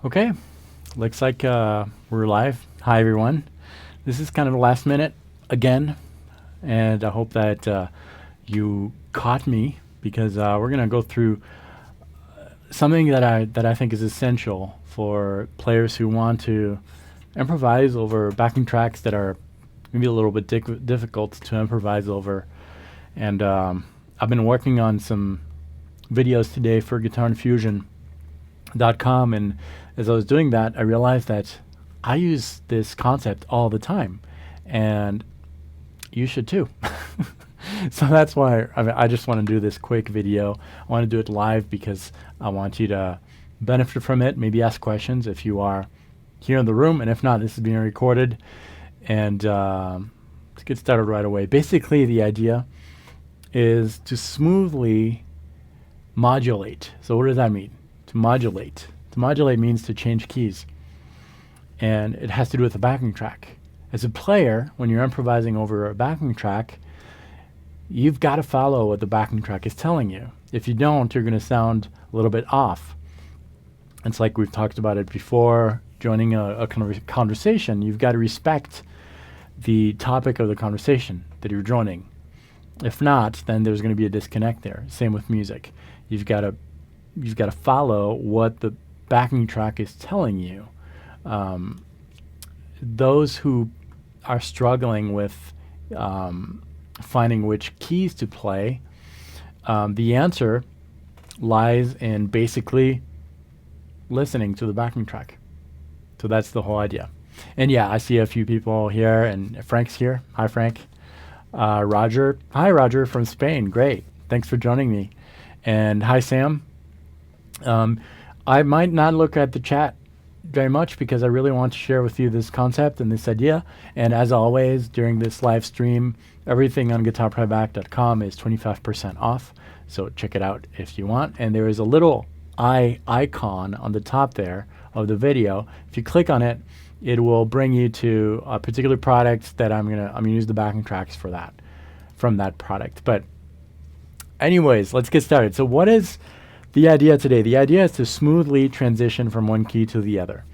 Okay, looks like we're live. Hi, everyone. This is kind of the last minute again, and I hope that you caught me because we're going to go through something that I think is essential for players who want to improvise over backing tracks that are maybe a little bit difficult to improvise over. And I've been working on some videos today for guitarinfusion.com, and as I was doing that, I realized that I use this concept all the time, and you should too. So that's why I just want to do this quick video. I want to do it live because I want you to benefit from it, maybe ask questions if you are here in the room, and if not, this is being recorded. And let's get started right away. Basically, the idea is to smoothly modulate. So what does that mean? To modulate. To modulate means to change keys. And it has to do with the backing track. As a player, when you're improvising over a backing track, you've got to follow what the backing track is telling you. If you don't, you're going to sound a little bit off. It's like we've talked about it before, joining a conversation. You've got to respect the topic of the conversation that you're joining. If not, then there's going to be a disconnect there. Same with music. You've got to follow what the backing track is telling you. Those who are struggling with finding which keys to play, the answer lies in basically listening to the backing track. So that's the whole idea. And yeah, I see a few people here, and Frank's here. Hi, Frank. Roger. Hi, Roger from Spain. Great. Thanks for joining me. And hi, Sam. I might not look at the chat very much because I really want to share with you this concept and this idea. And as always, during this live stream, everything on guitarplayback.com is 25% off. So check it out if you want. And there is a little eye icon on the top there of the video. If you click on it, it will bring you to a particular product that I'm gonna use the backing tracks for that, from that product. But anyways, let's get started. So what is the idea today? The idea is to smoothly transition from one key to the other.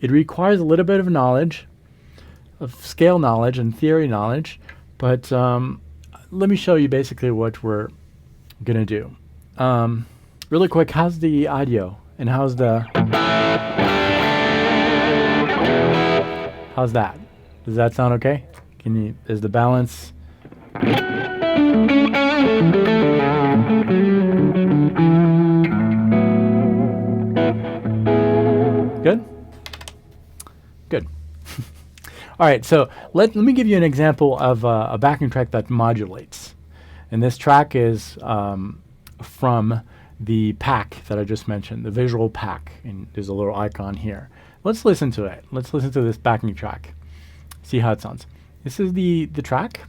It requires a little bit of knowledge, of scale knowledge and theory knowledge, but let me show you basically what we're gonna do. Really quick, how's the audio and how's that? Does that sound okay? Is the balance? Good? Good. All right, so let me give you an example of a backing track that modulates. And this track is from the pack that I just mentioned, the visual pack. And there's a little icon here. Let's listen to it. Let's listen to this backing track. See how it sounds. This is the track.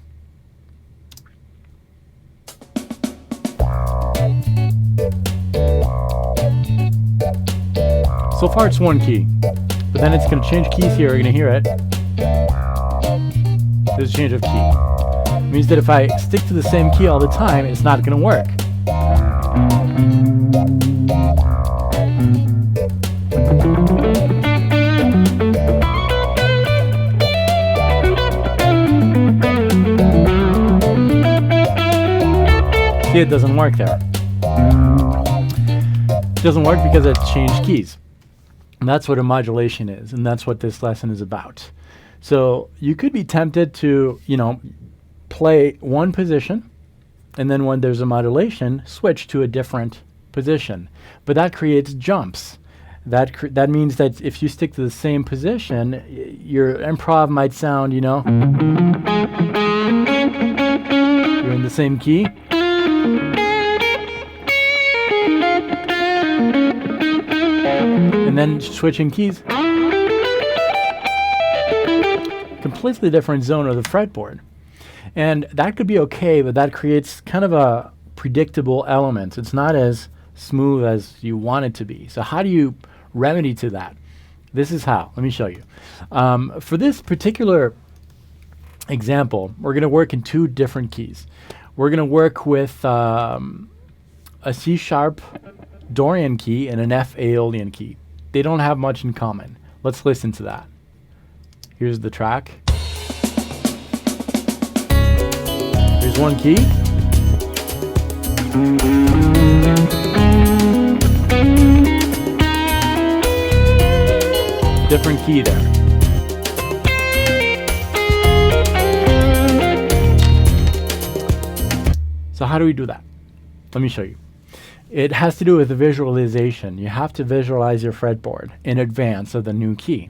So far it's one key, but then it's going to change keys here. You're going to hear it. There's a change of key. It means that if I stick to the same key all the time, it's not going to work. See, it doesn't work there. It doesn't work because it changed keys. And that's what a modulation is, and that's what this lesson is about. So you could be tempted to, play one position, and then when there's a modulation, switch to a different position. But that creates jumps. That means that if you stick to the same position, your improv might sound, you're in the same key. And then switching keys. Completely different zone of the fretboard. And that could be okay, but that creates kind of a predictable element. It's not as smooth as you want it to be. So how do you remedy to that? This is how. Let me show you. For this particular example, we're going to work in two different keys. We're going to work with a C sharp Dorian key and an F Aeolian key. they don't have much in common. Let's listen to that. Here's the track. Here's one key. Different key there. So how do we do that? Let me show you. It has to do with the visualization. You have to visualize your fretboard in advance of the new key.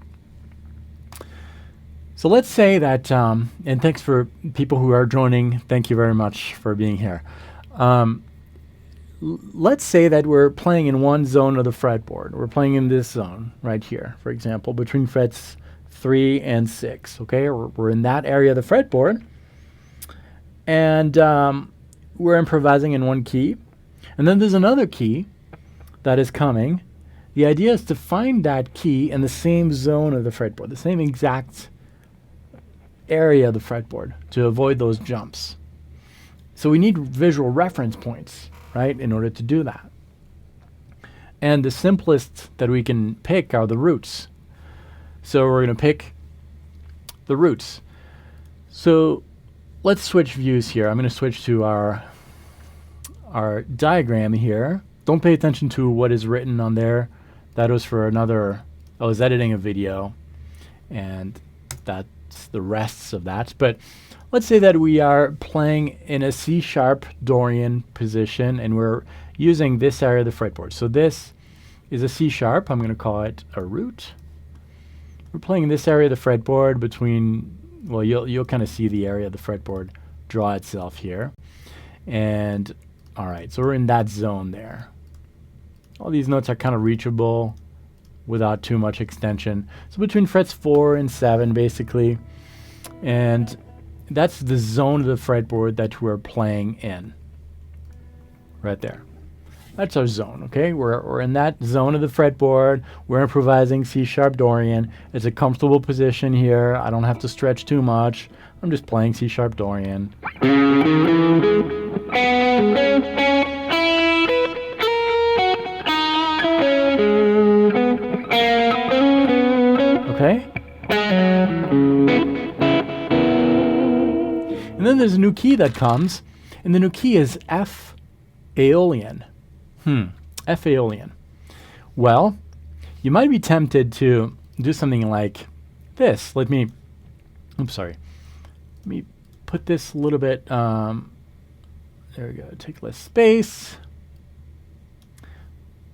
So let's say that, and thanks for people who are joining. Thank you very much for being here. Let's say that we're playing in one zone of the fretboard. We're playing in this zone right here, for example, between frets 3 and 6. Okay, we're in that area of the fretboard, and we're improvising in one key. And then there's another key that is coming. The idea is to find that key in the same zone of the fretboard, the same exact area of the fretboard, to avoid those jumps. So we need visual reference points, right, in order to do that. And the simplest that we can pick are the roots. So we're going to pick the roots. So let's switch views here. I'm going to switch to our diagram here. Don't pay attention to what is written on there. That was for another, I was editing a video, and that's the rests of that. But let's say that we are playing in a C# Dorian position, and we're using this area of the fretboard. So this is a C#. I'm going to call it a root. We're playing in this area of the fretboard between, well, you'll kind of see the area of the fretboard draw itself here. And all right, so we're in that zone there. All these notes are kind of reachable without too much extension. So between frets 4 and 7, basically. And that's the zone of the fretboard that we're playing in. Right there. That's our zone, okay? We're in that zone of the fretboard. We're improvising C# Dorian. It's a comfortable position here. I don't have to stretch too much. I'm just playing C# Dorian. Okay? And then there's a new key that comes, and the new key is F Aeolian. F Aeolian. Well, you might be tempted to do something like this. Let me put this a little bit, there we go, take less space.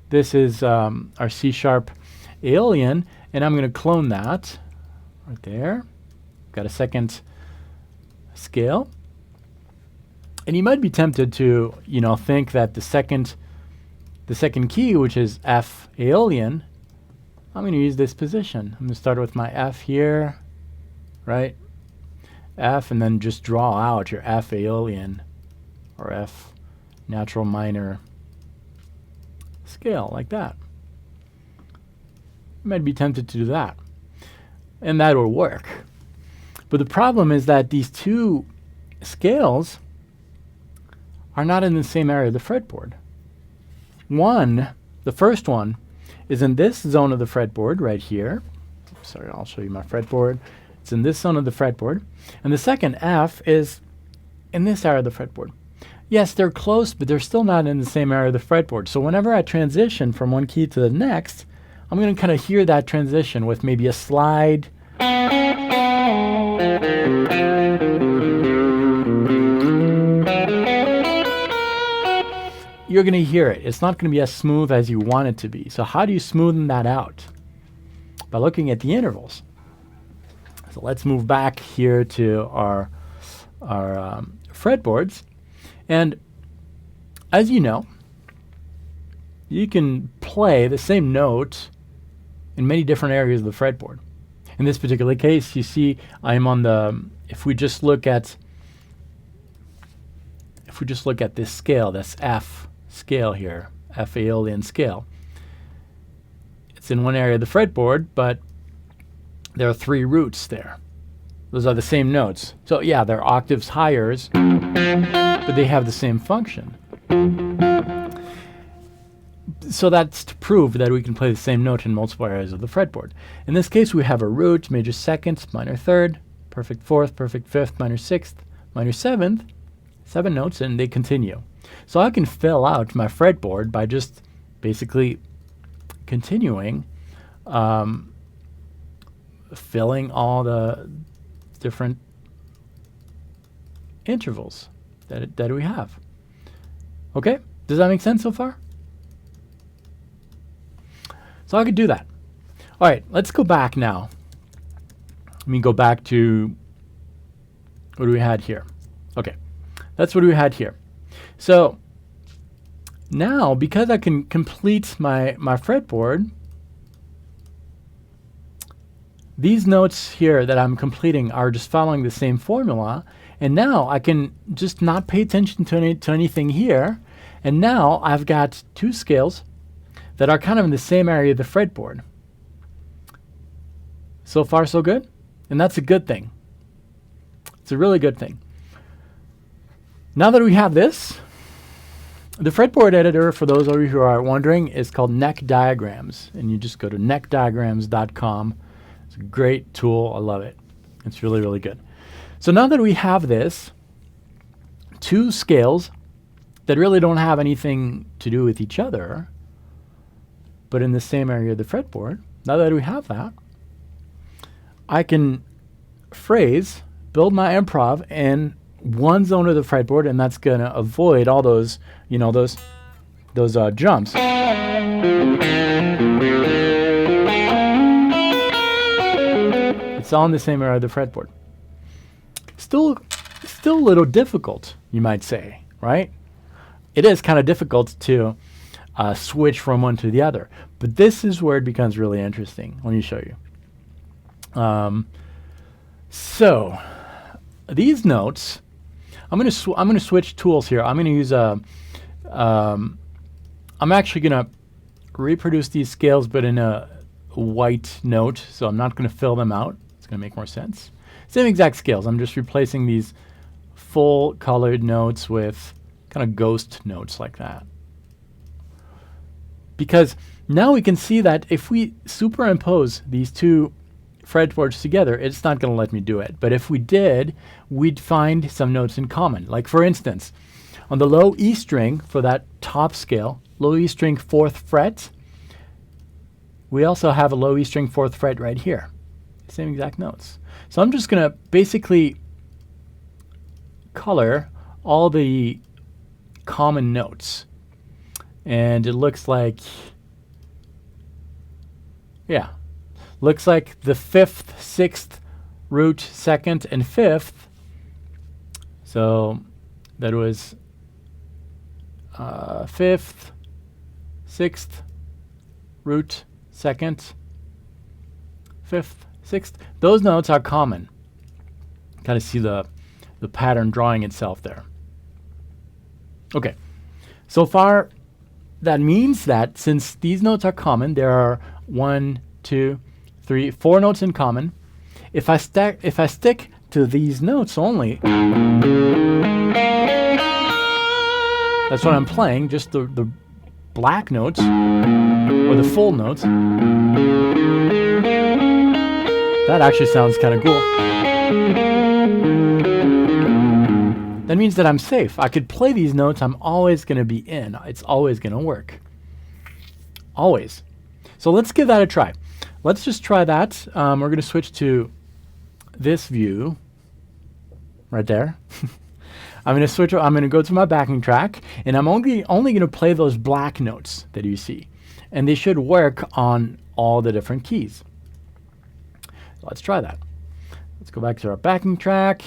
This is our C# Aeolian, and I'm going to clone that right there. Got a second scale. And you might be tempted to, think that the second key, which is F Aeolian, I'm going to use this position. I'm going to start with my F here, right? F, and then just draw out your F Aeolian or F natural minor scale like that. You might be tempted to do that, and that will work. But the problem is that these two scales are not in the same area of the fretboard. The first one, is in this zone of the fretboard right here. Sorry, I'll show you my fretboard. It's in this zone of the fretboard. And the second F is in this area of the fretboard. Yes, they're close, but they're still not in the same area of the fretboard. So whenever I transition from one key to the next, I'm going to kind of hear that transition with maybe a slide. You're going to hear it. It's not going to be as smooth as you want it to be. So how do you smoothen that out? By looking at the intervals. So let's move back here to our fretboards. And as you know, you can play the same note in many different areas of the fretboard. In this particular case, you see I'm on the, if we just look at this scale, that's F scale here, F Aeolian scale. It's in one area of the fretboard, but there are 3 roots there. Those are the same notes. So yeah, they're octaves higher, but they have the same function. So that's to prove that we can play the same note in multiple areas of the fretboard. In this case, we have a root, major second, minor third, perfect fourth, perfect fifth, minor sixth, minor seventh, 7 notes, and they continue. So I can fill out my fretboard by just basically continuing filling all the different intervals that we have. Okay? Does that make sense so far? So I could do that. All right, let's go back now. Let me go back to what we had here. Okay, that's what we had here. So now, because I can complete my fretboard, these notes here that I'm completing are just following the same formula, and now I can just not pay attention to anything here, and now I've got 2 scales that are kind of in the same area of the fretboard. So far, so good? And that's a good thing. It's a really good thing. Now that we have this, the fretboard editor, for those of you who are wondering, is called Neck Diagrams, and you just go to neckdiagrams.com. It's a great tool. I love it. It's really, really good. So now that we have this, 2 scales that really don't have anything to do with each other, but in the same area of the fretboard, now that we have that, I can phrase, build my improv in one zone of the fretboard, and that's going to avoid all those, you know, those jumps. It's all in the same area of the fretboard. Still a little difficult, you might say, right? It is kind of difficult to switch from one to the other, but this is where it becomes really interesting. Let me show you. So these notes, I'm gonna switch tools here. I'm gonna use I'm actually gonna reproduce these scales, but in a white note. So I'm not gonna fill them out. It's gonna make more sense. Same exact scales. I'm just replacing these full colored notes with kind of ghost notes like that. Because now we can see that if we superimpose these 2 fretboards together, it's not going to let me do it. But if we did, we'd find some notes in common. Like for instance, on the low E string for that top scale, low E string 4th fret, we also have a low E string 4th fret right here. Same exact notes. So I'm just going to basically color all the common notes. And it looks like, yeah, looks like the 5th, 6th, root, 2nd, and 5th. So that was 5th, 6th, root, 2nd, 5th, 6th. Those notes are common. Kind of see the pattern drawing itself there. Okay, so far that means that since these notes are common, there are 1, 2, 3, 4 notes in common. If I stick to these notes only, that's what I'm playing, just the black notes or the full notes. That actually sounds kind of cool. That means that I'm safe. I could play these notes. I'm always going to be in. It's always going to work. Always. So let's give that a try. Let's just try that. We're going to switch to this view right there. I'm going to go to my backing track, and I'm only going to play those black notes that you see. And they should work on all the different keys. Let's try that. Let's go back to our backing track,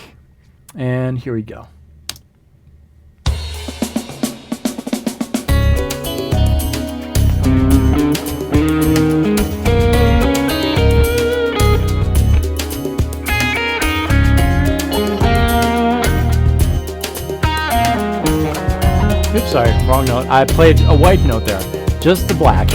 and here we go. Oops, sorry, wrong note. I played a white note there, just the black.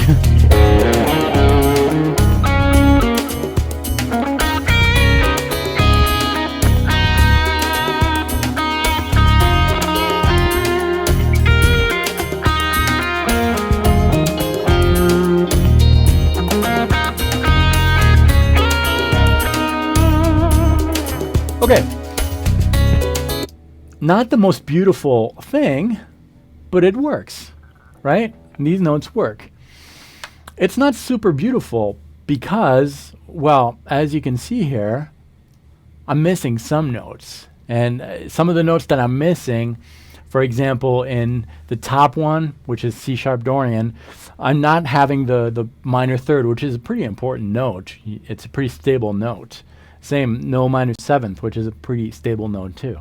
Okay, not the most beautiful thing, but it works, right? These notes work. It's not super beautiful because, well, as you can see here, I'm missing some notes. And some of the notes that I'm missing, for example, in the top one, which is C sharp Dorian, I'm not having the minor third, which is a pretty important note. It's a pretty stable note. Same, no minor seventh, which is a pretty stable note too.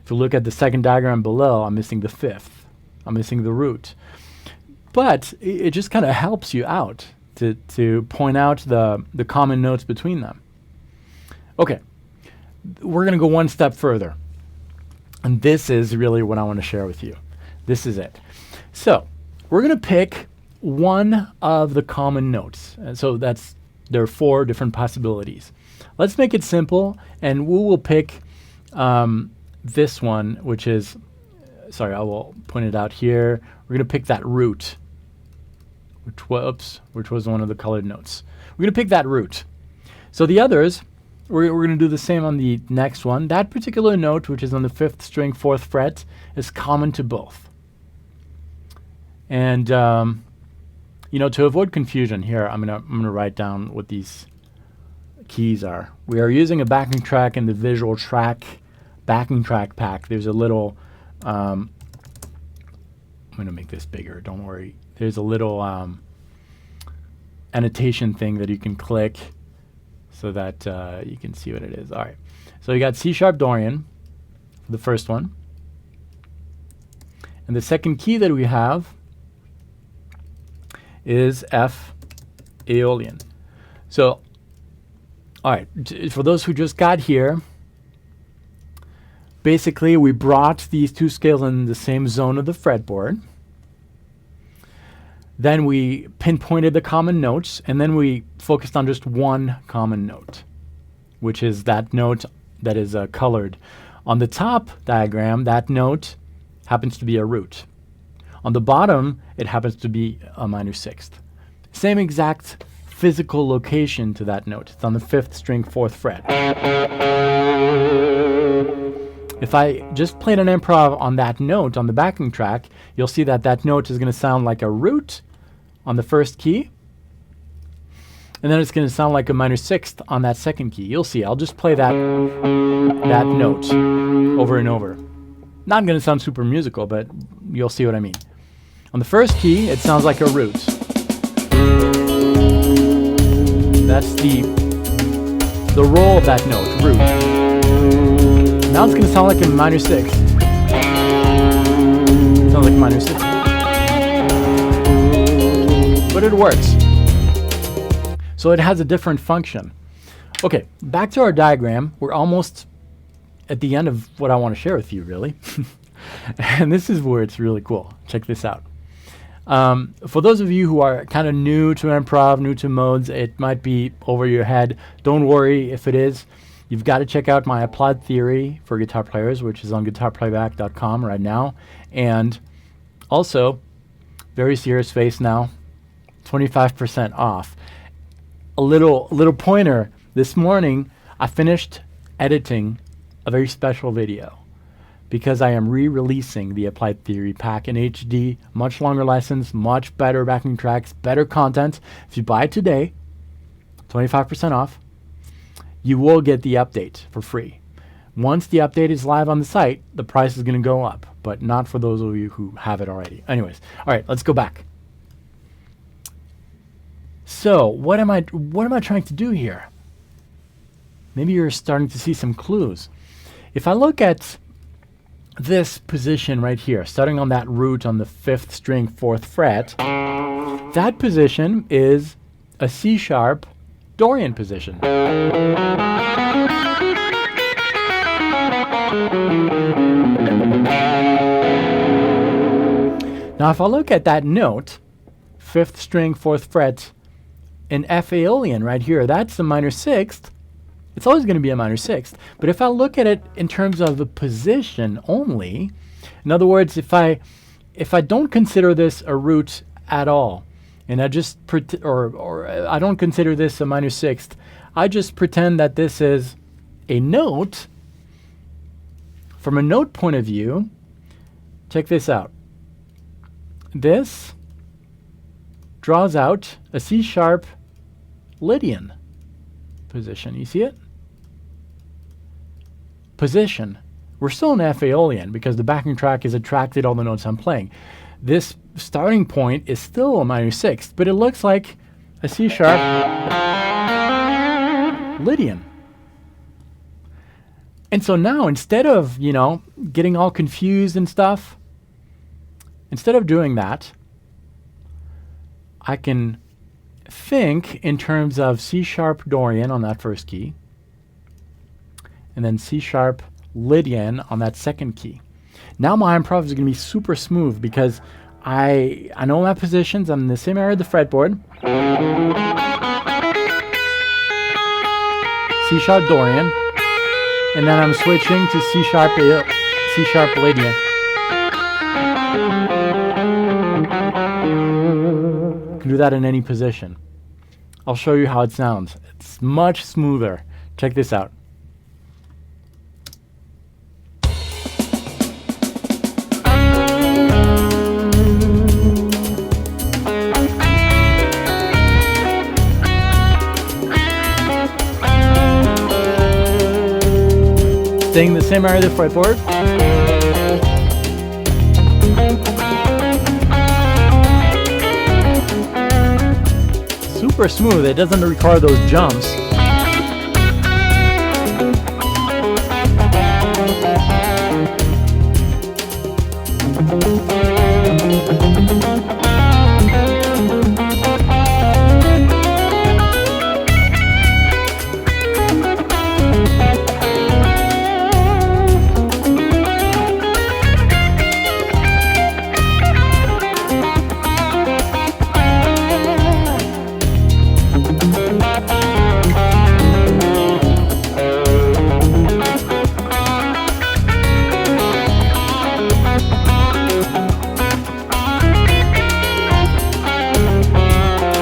If you look at the second diagram below, I'm missing the fifth. I'm missing the root. But it just kind of helps you out to point out the common notes between them. Okay, we're going to go one step further. And this is really what I want to share with you. This is it. So we're going to pick one of the common notes. And so there are 4 different possibilities. Let's make it simple, and we will pick this one, which is, sorry, I will point it out here. We're going to pick that root, which was one of the colored notes. We're going to pick that root. So the others, we're going to do the same on the next one. That particular note, which is on the 5th string, 4th fret, is common to both. And you know, to avoid confusion here, I'm gonna write down what these keys are. We are using a backing track in the visual track backing track pack. There's a little I'm gonna make this bigger, don't worry. There's a little annotation thing that you can click so that you can see what it is. All right, so you got C sharp Dorian for the first one, and the second key that we have is F Aeolian. So, all right, for those who just got here, basically we brought these 2 scales in the same zone of the fretboard. Then we pinpointed the common notes, and then we focused on just one common note, which is that note that is colored. On the top diagram, that note happens to be a root. On the bottom, it happens to be a minor 6th. Same exact physical location to that note. It's on the 5th string, 4th fret. If I just played an improv on that note on the backing track, you'll see that that note is going to sound like a root on the first key, and then it's going to sound like a minor 6th on that second key. You'll see. I'll just play that note over and over. Not going to sound super musical, but you'll see what I mean. On the first key, it sounds like a root. That's the roll of that note, root. Now it's going to sound like a minor 6. Sounds like a minor 6. But it works. So it has a different function. Okay, back to our diagram. We're almost at the end of what I want to share with you, really. And this is where it's really cool. Check this out. For those of you who are kind of new to improv, new to modes, it might be over your head. Don't worry if it is. You've got to check out my applied theory for guitar players, which is on guitarplayback.com right now. And also, very serious face now, 25% off. A little pointer. This morning, I finished editing a very special video because I am re-releasing the Applied Theory pack in HD, much longer lessons, much better backing tracks, better content. If you buy it today, 25% off, you will get the update for free. Once the update is live on the site, the price is going to go up, but not for those of you who have it already. Anyways, all right, let's go back. So, what am I trying to do here? Maybe you're starting to see some clues. If I look at this position right here, starting on that root on the 5th string, 4th fret, that position is a C sharp Dorian position. Now if I look at that note, 5th string, 4th fret, in F Aeolian right here, that's the minor 6th. It's always going to be a minor 6th. But if I look at it in terms of the position only, in other words, if I don't consider this a root at all, and I just or I don't consider this a minor 6th, I just pretend that this is a note, from a note point of view, check this out. This draws out a C sharp Lydian position. You see it? Position. We're still in F Aeolian because the backing track has attracted all the notes I'm playing. This starting point is still a minor sixth, but it looks like a C sharp Lydian. And so now, instead of, getting all confused and stuff, instead of doing that, I can think in terms of C sharp Dorian on that first key, and then C sharp Lydian on that second key. Now my improv is going to be super smooth because I know my positions. I'm in the same area of the fretboard. C sharp Dorian, and then I'm switching to C sharp Lydian. You can do that in any position. I'll show you how it sounds. It's much smoother. Check this out. Staying in the same area of the fretboard. Super smooth. It doesn't require those jumps.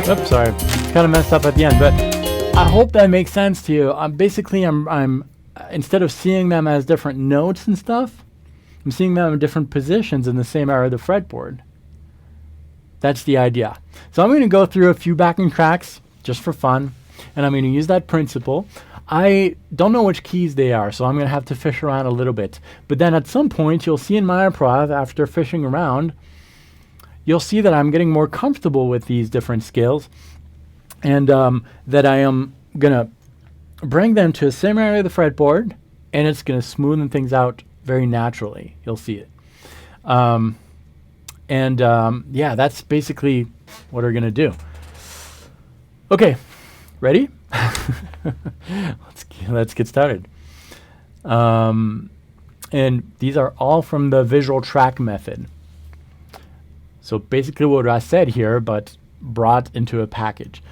Oops, sorry, kind of messed up at the end, but I hope that makes sense to you. Basically, I'm instead of seeing them as different notes and stuff, I'm seeing them in different positions in the same area of the fretboard. That's the idea. So I'm going to go through a few backing tracks just for fun, and I'm going to use that principle. I don't know which keys they are, so I'm going to have to fish around a little bit. But then at some point, you'll see in my improv, after fishing around, you'll see that I'm getting more comfortable with these different scales, and that I am going to bring them to the same area of the fretboard, and it's going to smoothen things out very naturally. You'll see it. Yeah, that's basically what we're going to do. Okay, ready? Let's get started. And these are all from the visual track method. So basically what I said here, but brought into a package.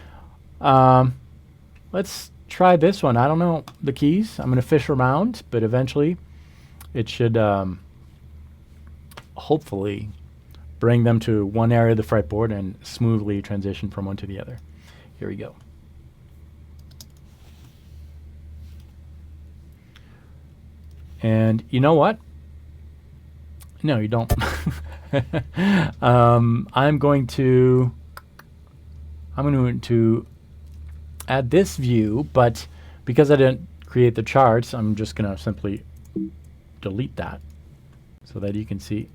Let's try this one. I don't know the keys. I'm going to fish around, but eventually it should hopefully bring them to one area of the fretboard and smoothly transition from one to the other. Here we go. And you know what? No, you don't. I'm going to add this view, but because I didn't create the charts, I'm just going to simply delete that so that you can see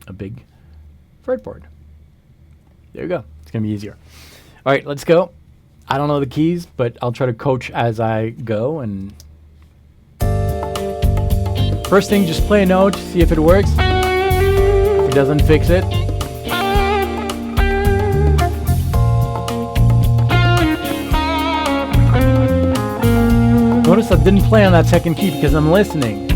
a big fretboard. There you go. It's going to be easier. All right, let's go. I don't know the keys, but I'll try to coach as I go. And first thing, just play a note, see if it works. If it doesn't, fix it. Notice I didn't play on that second key because I'm listening.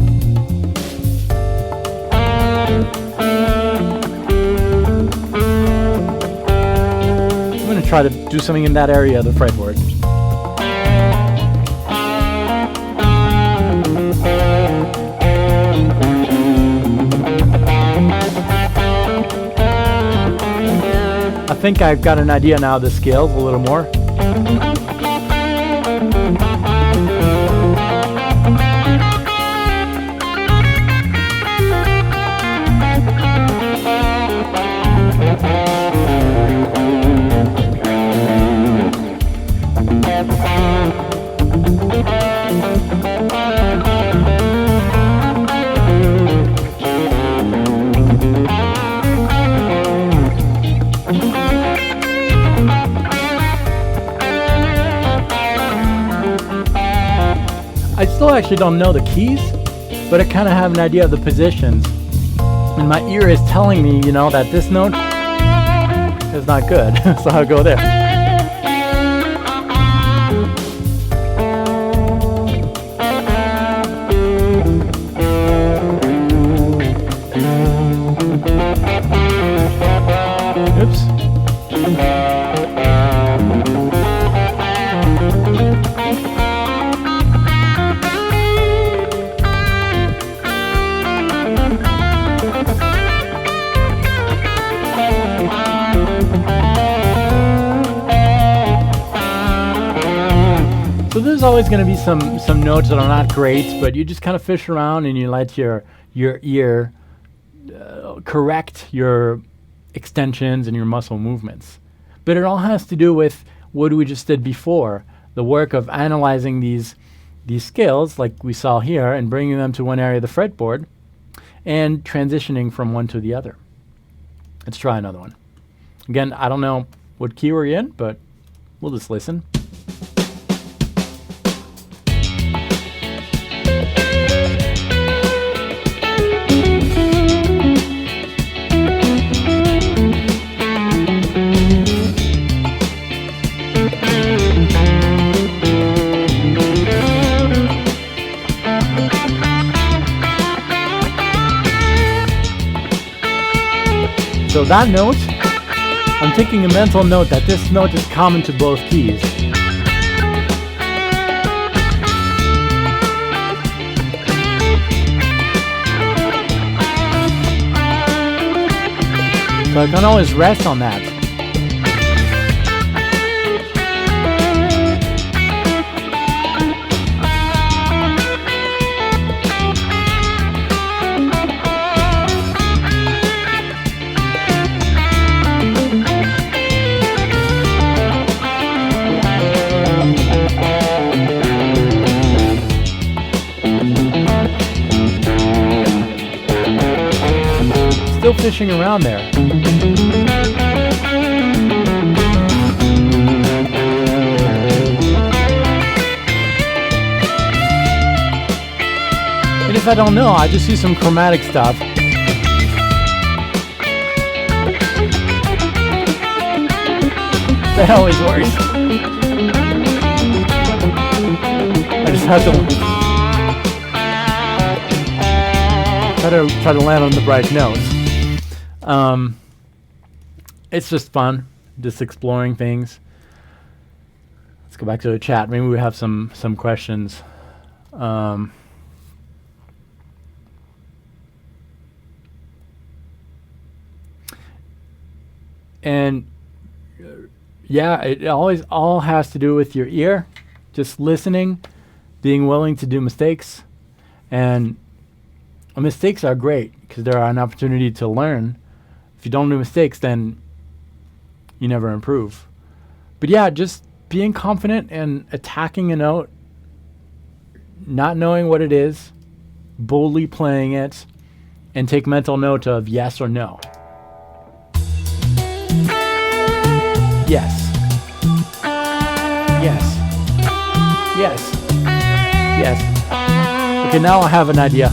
I'm going to try to do something in that area of the fretboard. I think I've got an idea now of the scales a little more. still actually don't know the keys, but I kind of have an idea of the positions. And my ear is telling me, you know, that this note is not good. So I'll go there. Oops. So there's always going to be some notes that are not great, but you just kind of fish around and you let your ear correct your extensions and your muscle movements. But it all has to do with what we just did before, the work of analyzing these scales like we saw here and bringing them to one area of the fretboard and transitioning from one to the other. Let's try another one. Again, I don't know what key we're in, but we'll just listen. So that note, I'm taking a mental note that this note is common to both keys. So I can always rest on that. Still fishing around there. And if I don't know, I just use some chromatic stuff. That always works. I just have to try to land on the right notes. It's just fun, just exploring things. Let's go back to the chat. Maybe we have some questions. And yeah, it always all has to do with your ear, just listening, being willing to do mistakes. And mistakes are great because they're an opportunity to learn. If you don't do mistakes, then you never improve. But yeah, just being confident and attacking a note, not knowing what it is, boldly playing it, and take mental note of yes or no. Yes. Yes. Yes. Yes. Okay, now I have an idea.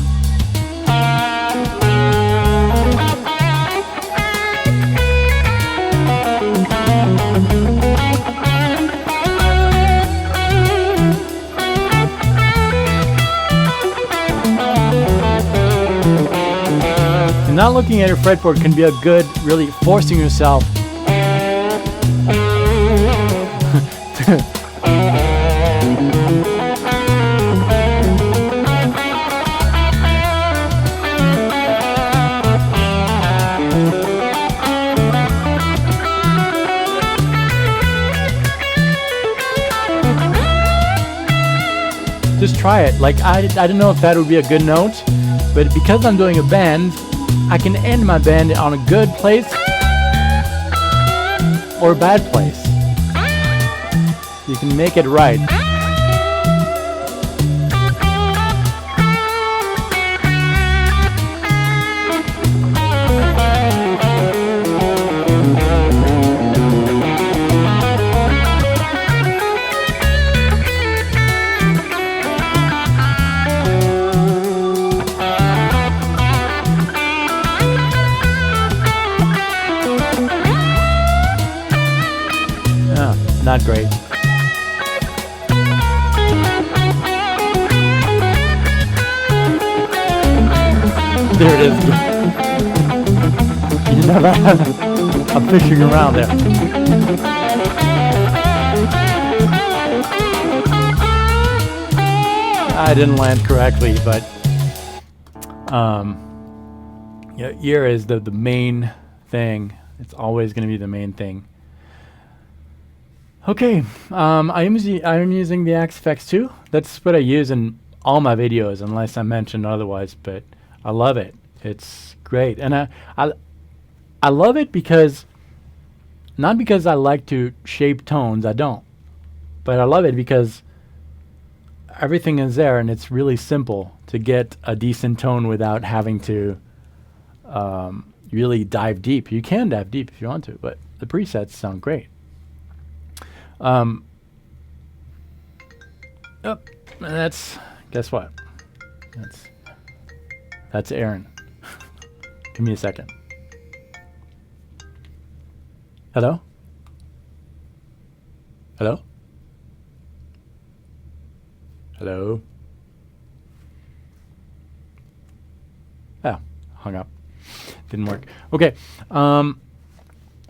And not looking at your fretboard can be a good, really forcing yourself just try it. Like I don't know if that would be a good note, but because I'm doing a bend, I can end my bend on a good place or a bad place. You can make it right. not great. There it is. You never have. I'm fishing around there. I didn't land correctly, but yeah, ear is the main thing. It's always going to be the main thing. Okay, I am using the XFX2. That's what I use in all my videos, unless I mention otherwise. But I love it. It's great, and I love it because not because I like to shape tones. I don't, but I love it because everything is there, and it's really simple to get a decent tone without having to really dive deep. You can dive deep if you want to, but the presets sound great. Oh, and that's, guess what? That's Aaron. Give me a second. Hello? Hello? Hello? Oh, hung up. Didn't work. Okay.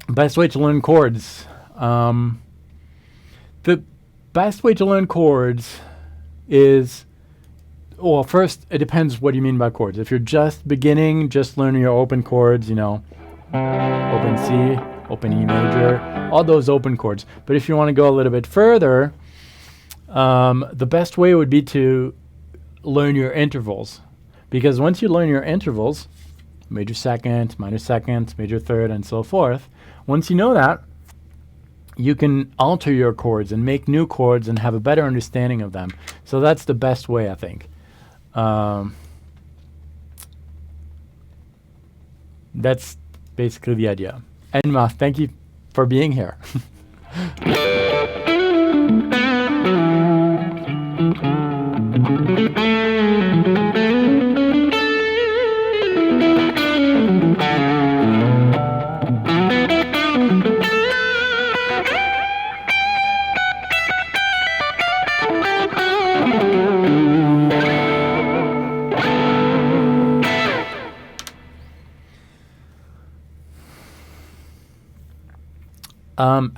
Best way to learn chords. The best way to learn chords is, well, first, it depends what you mean by chords. If you're just beginning, just learning your open chords, you know, open C, open E major, all those open chords. But if you want to go a little bit further, the best way would be to learn your intervals. Because once you learn your intervals, major second, minor second, major third, and so forth, once you know that, you can alter your chords and make new chords and have a better understanding of them. So that's the best way, I think. That's basically the idea. Enma, thank you for being here.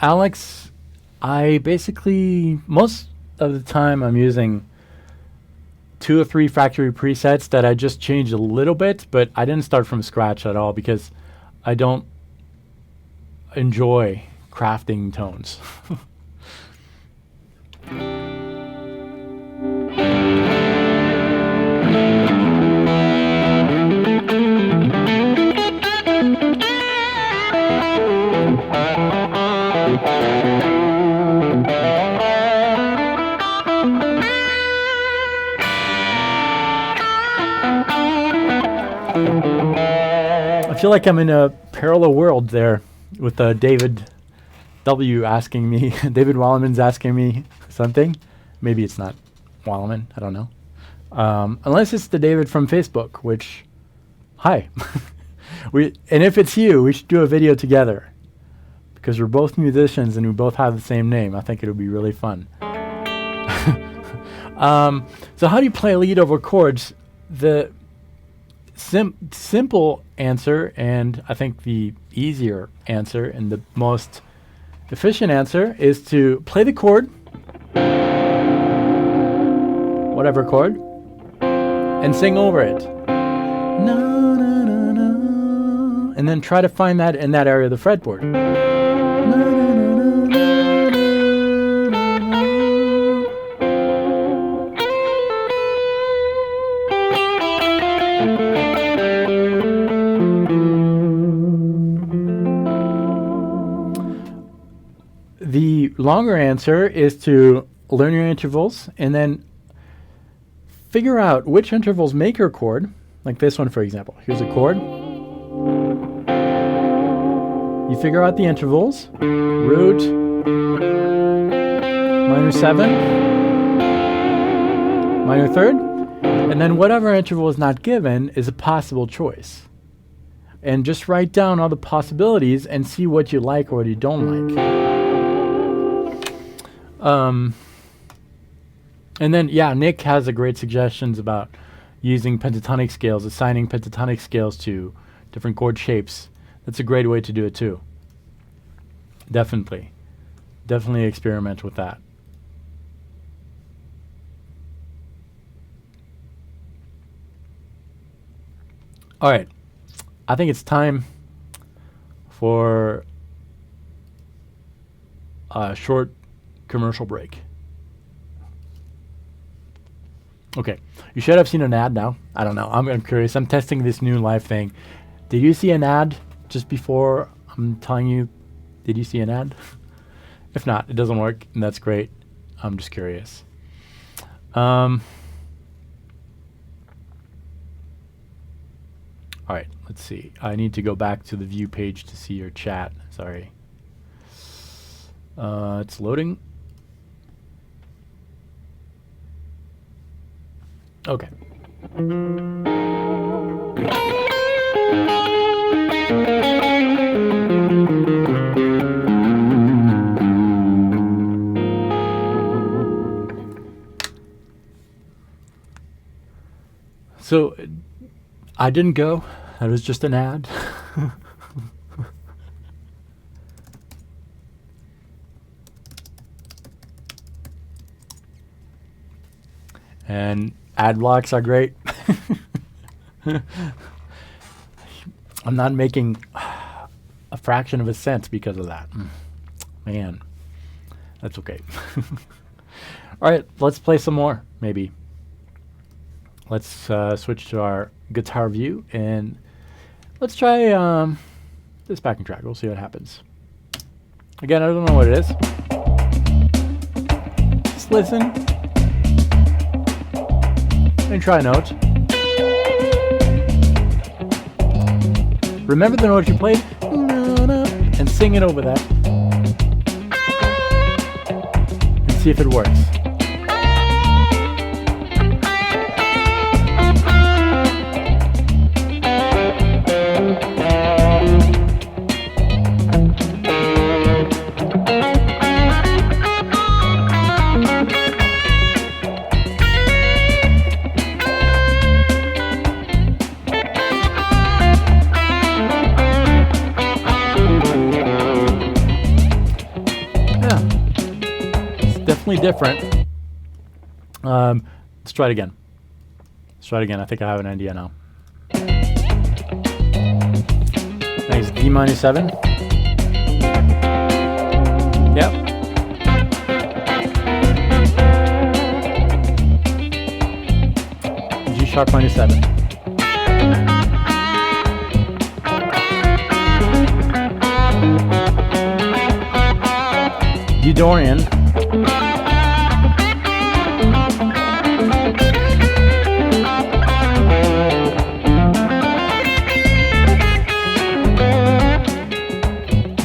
Alex, I basically, most of the time I'm using 2 or 3 factory presets that I just changed a little bit, but I didn't start from scratch at all because I don't enjoy crafting tones. I feel like I'm in a parallel world there with David W. asking me, David Walleman's asking me something. Maybe it's not Walleman, I don't know. Unless it's the David from Facebook, which, hi. And if it's you, we should do a video together because we're both musicians and we both have the same name. I think it would be really fun. So how do you play lead over chords? The simple answer, and I think the easier answer and the most efficient answer, is to play the chord, whatever chord, and sing over it. Na, na, na, na, and then try to find that in that area of the fretboard. Na, na, na, na, na, na, na. The longer answer is to learn your intervals and then figure out which intervals make your chord, like this one, for example. Here's a chord. You figure out the intervals, root, minor 7, minor third, and then whatever interval is not given is a possible choice. And just write down all the possibilities and see what you like or what you don't like. And then, yeah, Nick has a great suggestions about using pentatonic scales, assigning pentatonic scales to different chord shapes. That's a great way to do it too. Definitely. Definitely experiment with that. All right. I think it's time for a short commercial break. Okay. You should have seen an ad now. I don't know. I'm curious. I'm testing this new live thing. Did you see an ad just before I'm telling you? Did you see an ad? If not, it doesn't work, and that's great. I'm just curious. All right, let's see. I need to go back to the view page to see your chat. Sorry. It's loading. Okay. So I didn't go. That was just an ad. And ad blocks are great. I'm not making a fraction of a cent because of that. Man, that's okay. All right, let's play some more, maybe. Let's switch to our guitar view and let's try this backing track. We'll see what happens. Again, I don't know what it is. Just listen and try a note. Remember the note you played and sing it over that and see if it works. Different. Let's try it again. I think I have an idea now. Nice D minor 7. Yep. G sharp minor 7. D Dorian.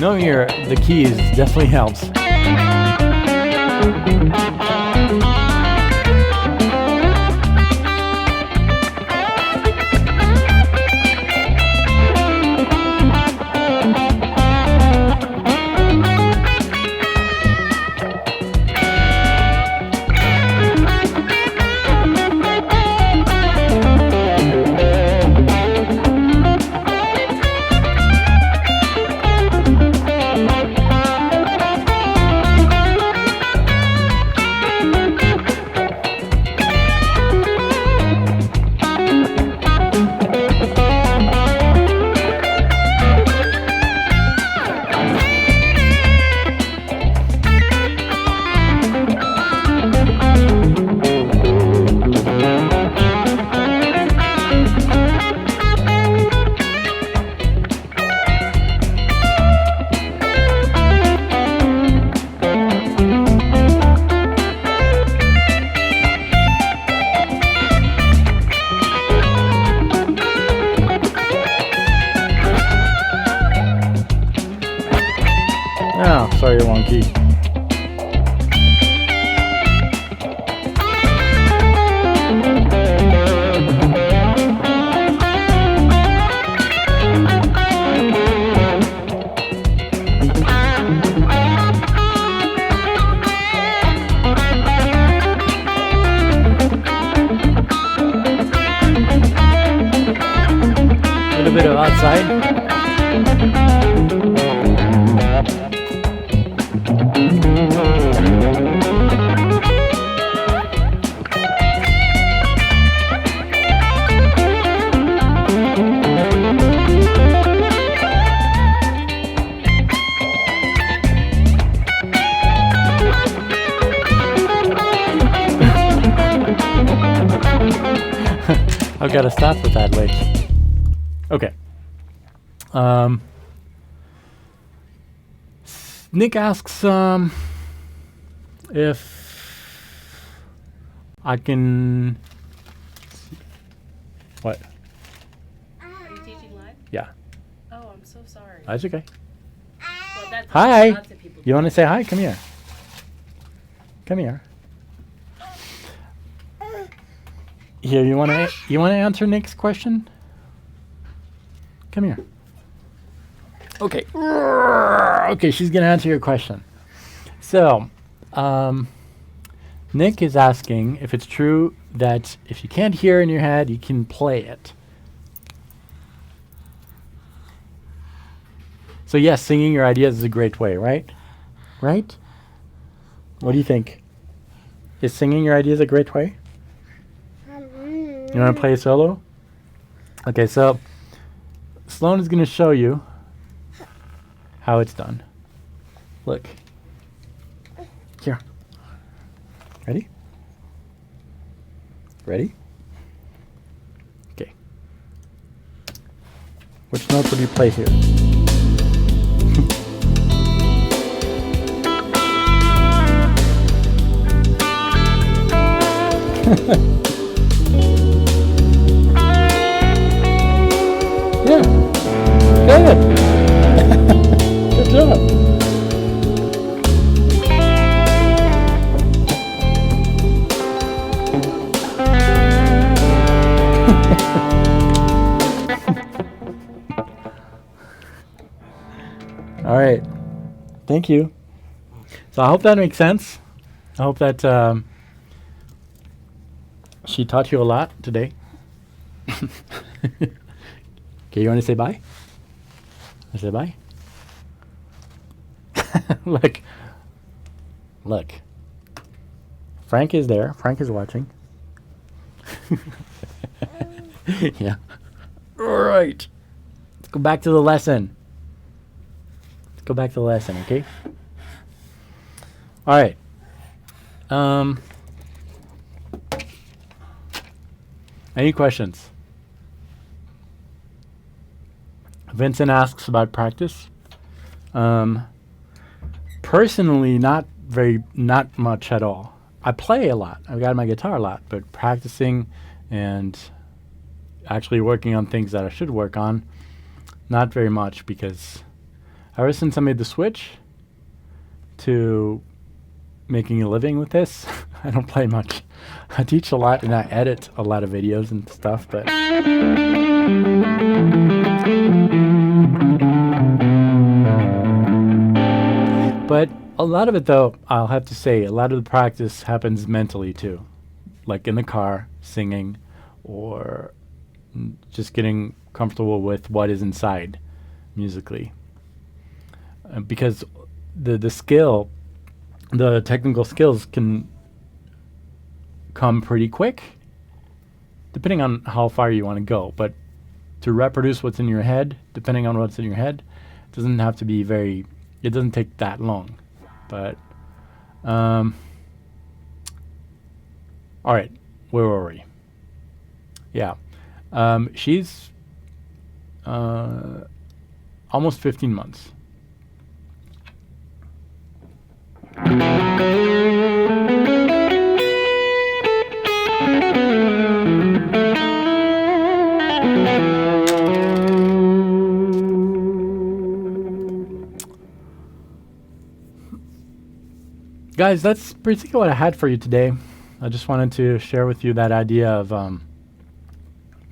Knowing the keys definitely helps. Oh, sorry, wrong key. little bit of outside. I've got to stop with that, wait. Okay. Nick asks if I can... What? Are you teaching live? Yeah. Oh, I'm so sorry. That's okay. Well, that's Hi. lots of people You want to say hi? Come here. Come here. Here, you want to answer Nick's question? Come here. Okay. Okay, she's going to answer your question. So, Nick is asking if it's true that if you can't hear in your head, you can play it. So yes, singing your ideas is a great way, right? Right? What do you think? Is singing your ideas a great way? You want to play a solo? Okay, so Sloan is going to show you how it's done. Look. Here. Ready? Ready? Okay. Which note would you play here? Yeah. Good. Good job. All right. Thank you. So I hope that makes sense. I hope that she taught you a lot today. Okay, you want to say bye? Say bye? Look. Look. Frank is there. Frank is watching. Yeah. All right. Let's go back to the lesson. Let's go back to the lesson, okay? All right. Any questions? Vincent asks about practice. Personally, not much at all. I play a lot. I've got my guitar a lot, but practicing and actually working on things that I should work on, not very much, because ever since I made the switch to making a living with this, I don't play much. I teach a lot and I edit a lot of videos and stuff, but a lot of it, though, I'll have to say, a lot of the practice happens mentally too, like in the car, singing, or just getting comfortable with what is inside musically. Because the skill, the technical skills can come pretty quick, depending on how far you want to go. But to reproduce what's in your head, depending on what's in your head, doesn't have to be very, it doesn't take that long. But, all right, where were we? Yeah, she's almost 15 months. Guys, that's basically what I had for you today. I just wanted to share with you that idea of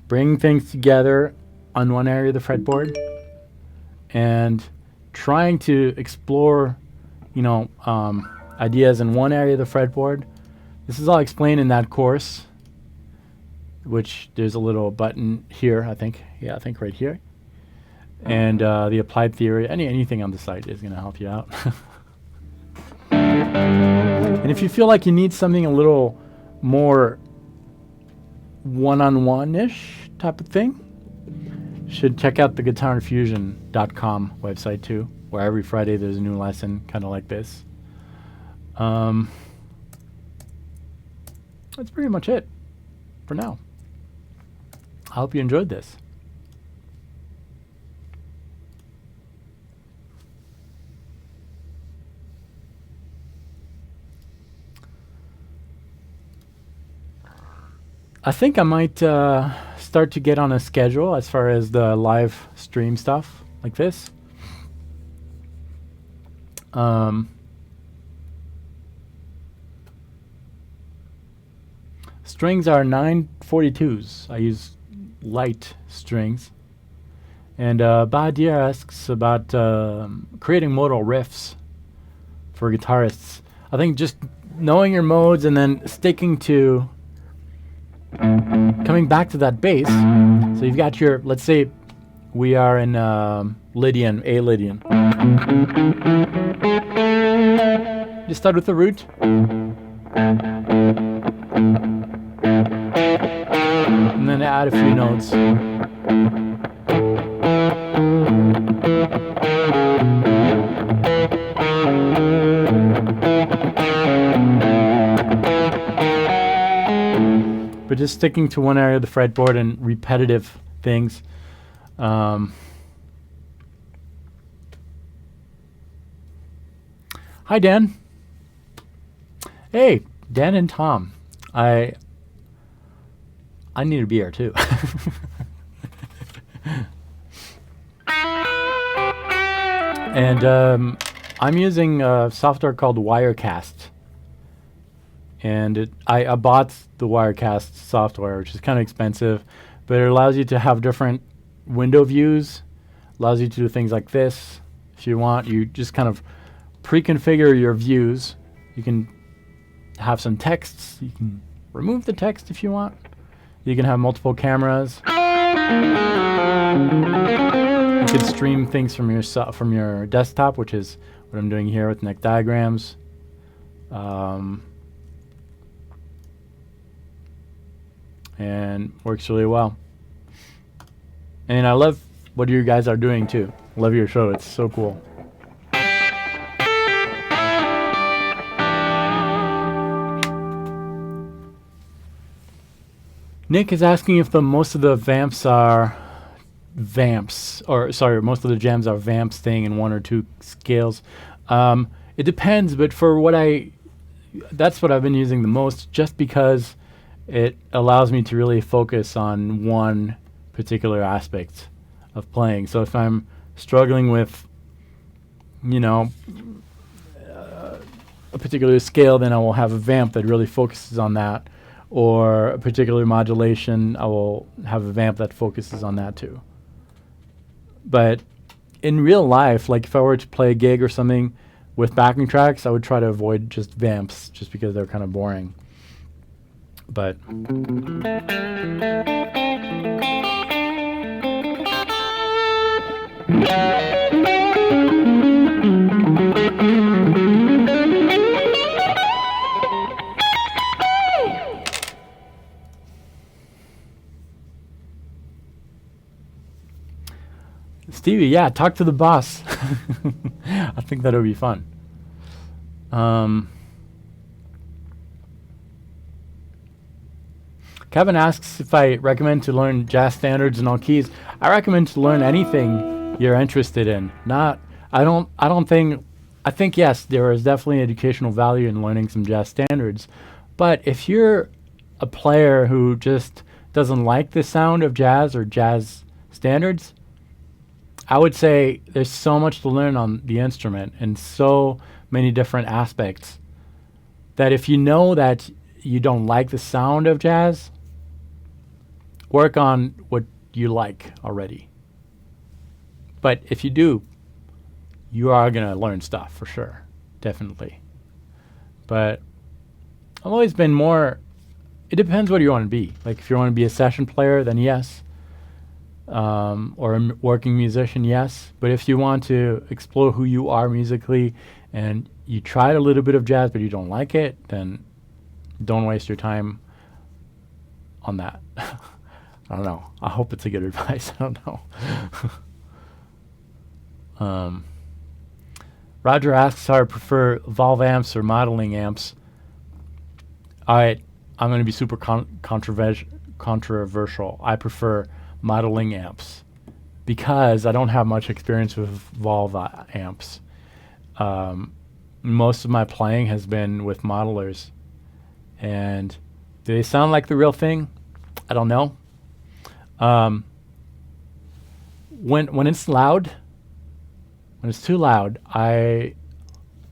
bringing things together on one area of the fretboard and trying to explore, ideas in one area of the fretboard. This is all explained in that course, which there's a little button here, I think. Yeah, I think right here. and the applied theory. Anything on the site is going to help you out. And if you feel like you need something a little more one-on-one-ish type of thing, you should check out the guitarinfusion.com website too, where every Friday there's a new lesson kind of like this. That's pretty much it for now. I hope you enjoyed this. I think I might start to get on a schedule as far as the live stream stuff like this. Strings are 942s. I use light strings. And Bahadir asks about creating modal riffs for guitarists. I think just knowing your modes and then sticking to coming back to that bass. So you've got your, let's say we are in Lydian, A Lydian. Just start with the root. And then add a few notes. But just sticking to one area of the fretboard and repetitive things. Hi Dan. Hey, Dan and Tom. I need a beer too. And I'm using a software called Wirecast. And I bought the Wirecast software, which is kind of expensive, but it allows you to have different window views, allows you to do things like this. If you want, you just kind of pre-configure your views. You can have some texts. You can remove the text if you want. You can have multiple cameras. You can stream things from your desktop, which is what I'm doing here with neck diagrams. And works really well. And I love what you guys are doing too. Love your show. It's so cool. Nick is asking if most of the vamps are vamps, or sorry, most of the jams are vamps staying in one or two scales. It depends, but for that's what I've been using the most, just because it allows me to really focus on one particular aspect of playing. So if I'm struggling with, a particular scale, then I will have a vamp that really focuses on that. Or a particular modulation, I will have a vamp that focuses on that too. But in real life, like if I were to play a gig or something with backing tracks, I would try to avoid just vamps, just because they're kind of boring. But Stevie, yeah, talk to the boss. I think that would be fun. Kevin asks if I recommend to learn jazz standards in all keys. I recommend to learn anything you're interested in. I think yes, there is definitely educational value in learning some jazz standards. But if you're a player who just doesn't like the sound of jazz or jazz standards, I would say there's so much to learn on the instrument and so many different aspects that if you know that you don't like the sound of jazz, work on what you like already. But if you do, you are going to learn stuff for sure, definitely. But I've always been more, it depends what you want to be. Like if you want to be a session player, then yes. or a working musician, yes. But if you want to explore who you are musically and you tried a little bit of jazz but you don't like it, then don't waste your time on that. I don't know. I hope it's a good advice. I don't know. Roger asks how I prefer valve amps or modeling amps. All right, I'm going to be super controversial. I prefer modeling amps because I don't have much experience with valve amps. Most of my playing has been with modelers. And do they sound like the real thing? I don't know. When it's loud, when it's too loud, I'm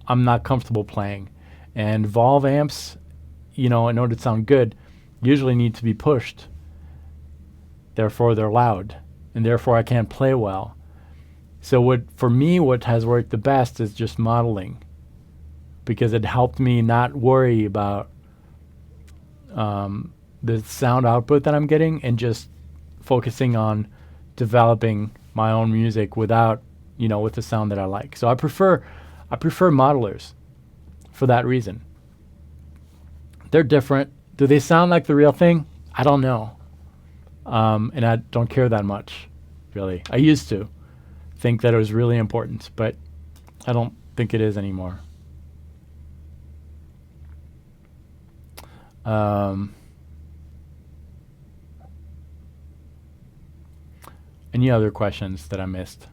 not comfortable playing. And valve amps, in order to sound good, usually need to be pushed. Therefore, they're loud, and therefore I can't play well. So for me, what has worked the best is just modeling, because it helped me not worry about the sound output that I'm getting and just focusing on developing my own music without, with the sound that I like. So I prefer modelers for that reason. They're different. Do they sound like the real thing? I don't know. And I don't care that much, really. I used to think that it was really important, but I don't think it is anymore. Any other questions that I missed?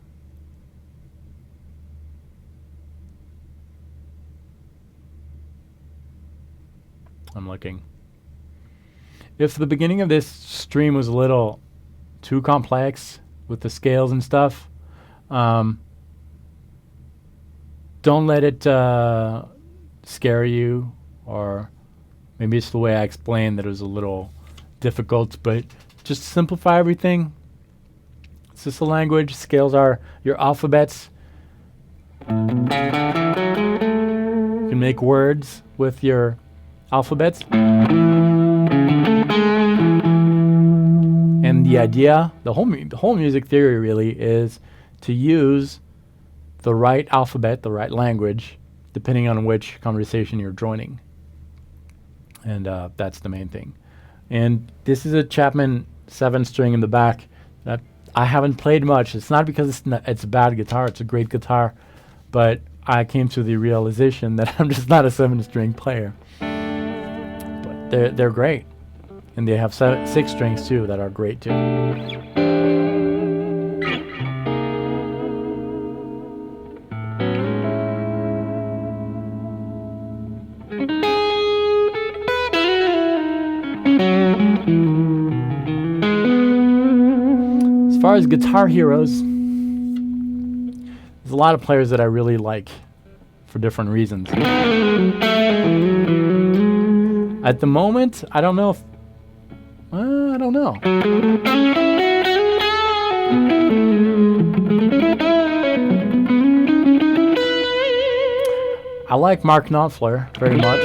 I'm looking. If the beginning of this stream was a little too complex with the scales and stuff, don't let it scare you, or maybe it's the way I explained that it was a little difficult, but just simplify everything. It's just a language. Scales are your alphabets. You can make words with your alphabets. And the idea, the whole music theory really is to use the right alphabet, the right language, depending on which conversation you're joining. And that's the main thing. And this is a Chapman 7-string in the back that I haven't played much. It's not because it's a bad guitar. It's a great guitar. But I came to the realization that I'm just not a 7-string player. But they're great. And they have 6 strings too that are great too. As far as guitar heroes, there's a lot of players that I really like for different reasons. At the moment, I don't know if I don't know. I like Mark Knopfler very much.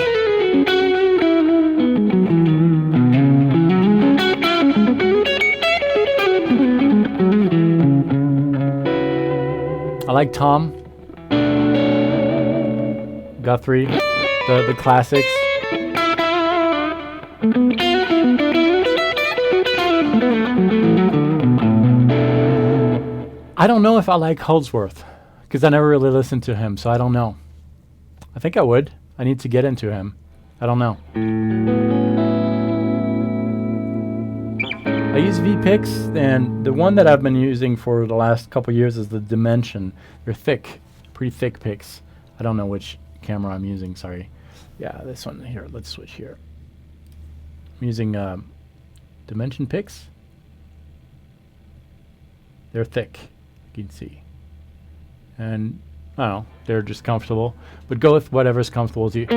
I like Tom Guthrie, the classics. I don't know if I like Holdsworth, because I never really listened to him, so I don't know. I think I would. I need to get into him. I don't know. I use V-picks, and the one that I've been using for the last couple years is the Dimension. They're thick, pretty thick picks. I don't know which camera I'm using, sorry. Yeah, this one here. Let's switch here. I'm using Dimension picks. They're thick, you can see. And I don't know, they're just comfortable. But go with whatever's comfortable to you.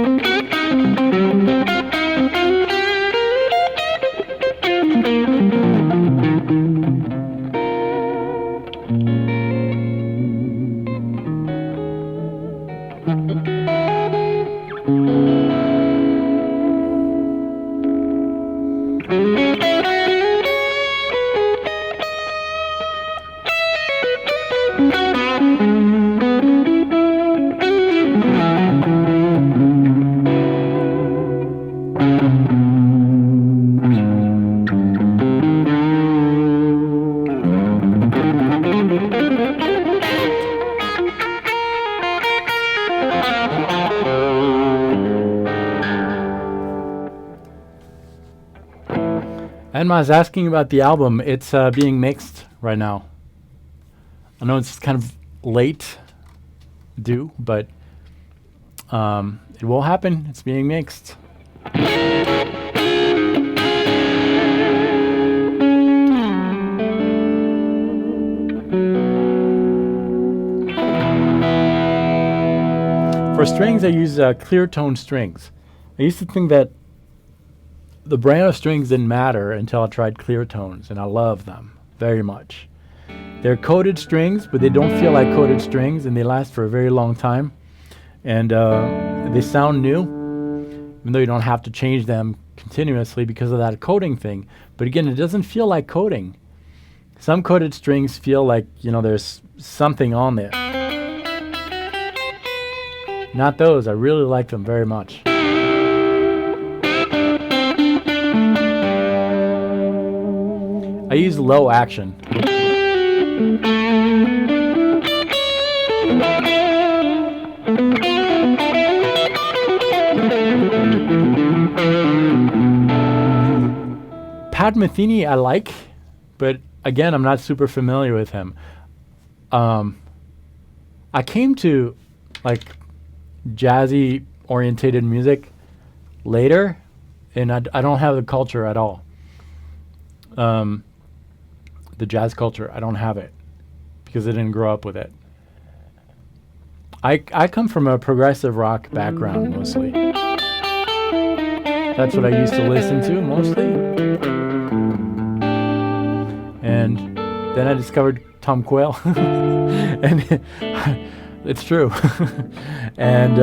And I was asking about the album. It's being mixed right now. I know it's kind of late due, but it will happen. It's being mixed. For strings, I use clear tone strings. I used to think that the brand of strings didn't matter until I tried clear tones, and I love them very much. They're coated strings, but they don't feel like coated strings, and they last for a very long time. And they sound new, even though you don't have to change them continuously because of that coating thing. But again, it doesn't feel like coating. Some coated strings feel like, there's something on there. Not those. I really like them very much. I use low action. Pat Metheny I like, but again, I'm not super familiar with him. I came to jazzy orientated music later, and I don't have the culture at all. The jazz culture, I don't have it because I didn't grow up with it. I come from a progressive rock background mostly. That's what I used to listen to mostly. And then I discovered Tom Quayle. And it's true. And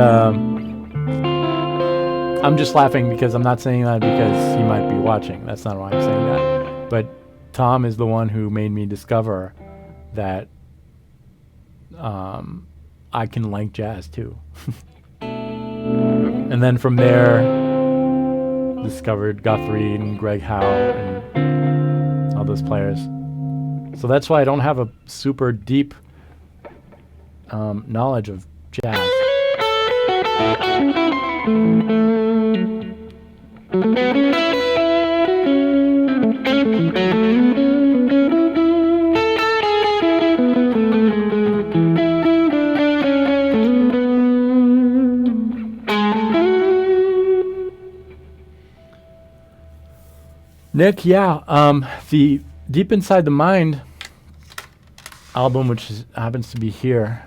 I'm just laughing because I'm not saying that because he might be watching. That's not why I'm saying that. But Tom is the one who made me discover that I can like jazz too. And then from there, discovered Guthrie and Greg Howe and all those players. So that's why I don't have a super deep knowledge of jazz. Nick, the Deep Inside the Mind album, which happens to be here,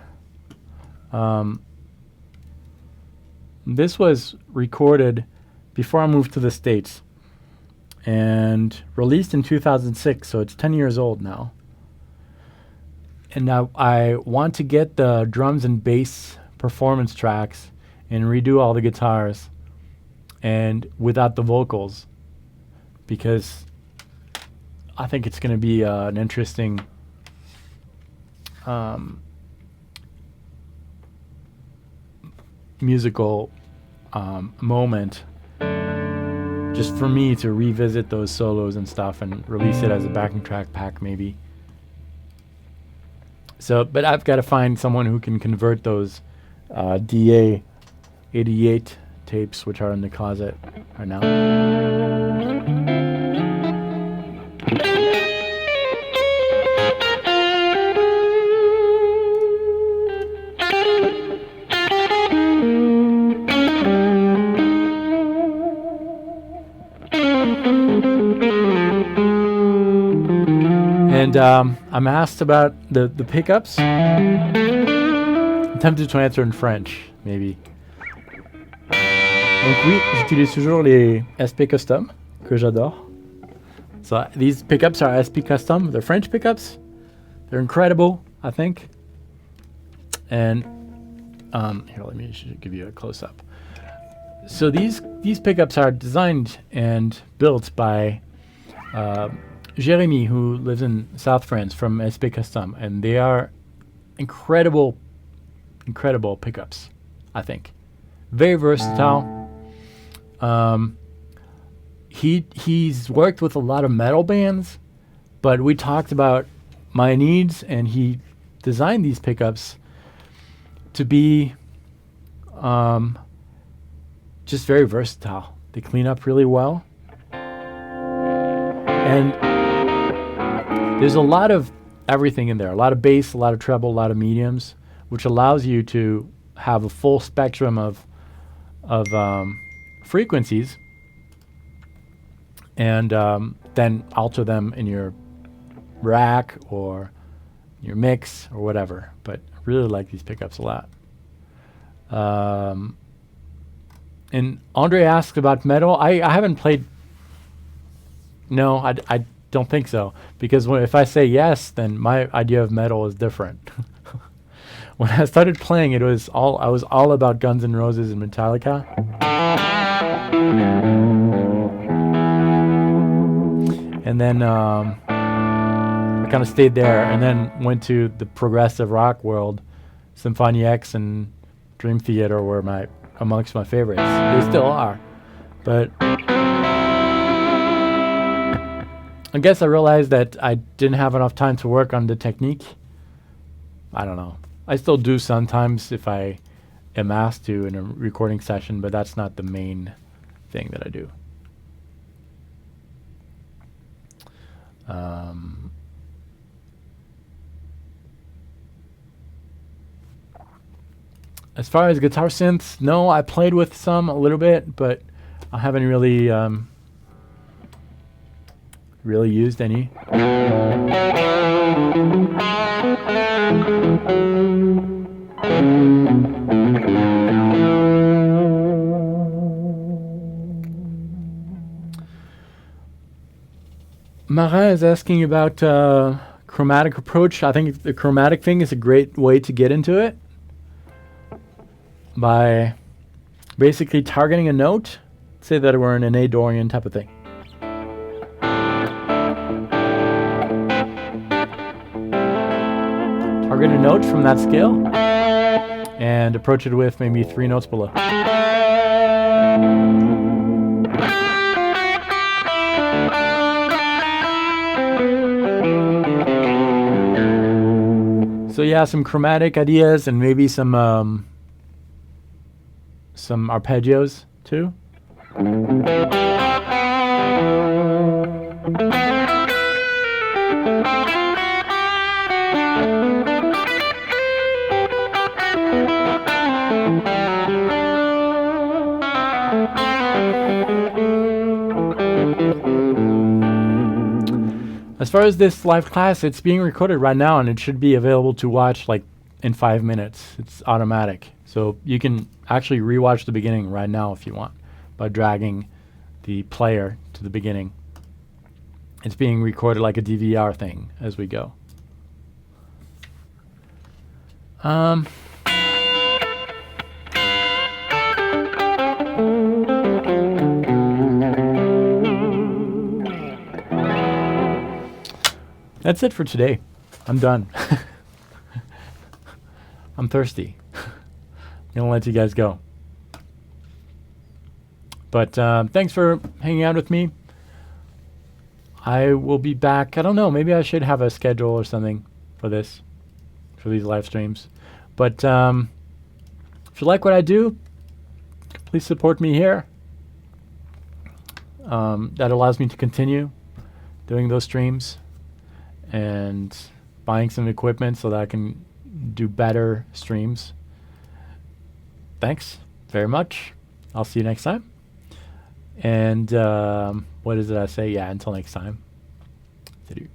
this was recorded before I moved to the States and released in 2006, so it's 10 years old now. And now I want to get the drums and bass performance tracks and redo all the guitars and without the vocals, because I think it's going to be an interesting musical moment just for me to revisit those solos and stuff and release it as a backing track pack maybe. So, but I've got to find someone who can convert those DA 88 tapes, which are in the closet right now. And I'm asked about the pickups. I'm tempted to answer in French, maybe. Donc oui, j'utilise toujours les SP Custom, que j'adore. So these pickups are SP Custom. They're French pickups. They're incredible, I think. And here, let me give you a close-up. So these pickups are designed and built by Jeremy, who lives in South France, from SP Custom, and they are incredible pickups, I think. Very versatile. He's worked with a lot of metal bands, but we talked about my needs, and he designed these pickups to be just very versatile. They clean up really well. And there's a lot of everything in there. A lot of bass, a lot of treble, a lot of mediums, which allows you to have a full spectrum of frequencies, and then alter them in your rack or your mix or whatever. But I really like these pickups a lot. And Andre asked about metal. I haven't played. No, I don't think so. Because if I say yes, then my idea of metal is different. When I started playing, I was all about Guns N' Roses and Metallica. And then I kind of stayed there, and then went to the progressive rock world. Symphony X and Dream Theater were amongst my favorites. They still are. But I guess I realized that I didn't have enough time to work on the technique. I don't know. I still do sometimes if I am asked to in a recording session, but that's not the main thing that I do. As far as guitar synths, no, I played with some a little bit, but I haven't really used any. Marin is asking about chromatic approach. I think the chromatic thing is a great way to get into it by basically targeting a note. Say that we're in an A Dorian type of thing. Target a note from that scale and approach it with maybe 3 notes below. So yeah, some chromatic ideas and maybe some arpeggios too. As far as this live class, it's being recorded right now, and it should be available to watch like in 5 minutes. It's automatic. So you can actually rewatch the beginning right now if you want by dragging the player to the beginning. It's being recorded like a DVR thing as we go. That's it for today. I'm done. I'm thirsty. I'm gonna let you guys go. But thanks for hanging out with me. I will be back. I don't know. Maybe I should have a schedule or something for these live streams. But if you like what I do, please support me here. That allows me to continue doing those streams and buying some equipment so that I can do better streams. Thanks very much. I'll see you next time. And what is it I say? Yeah, until next time. Salut.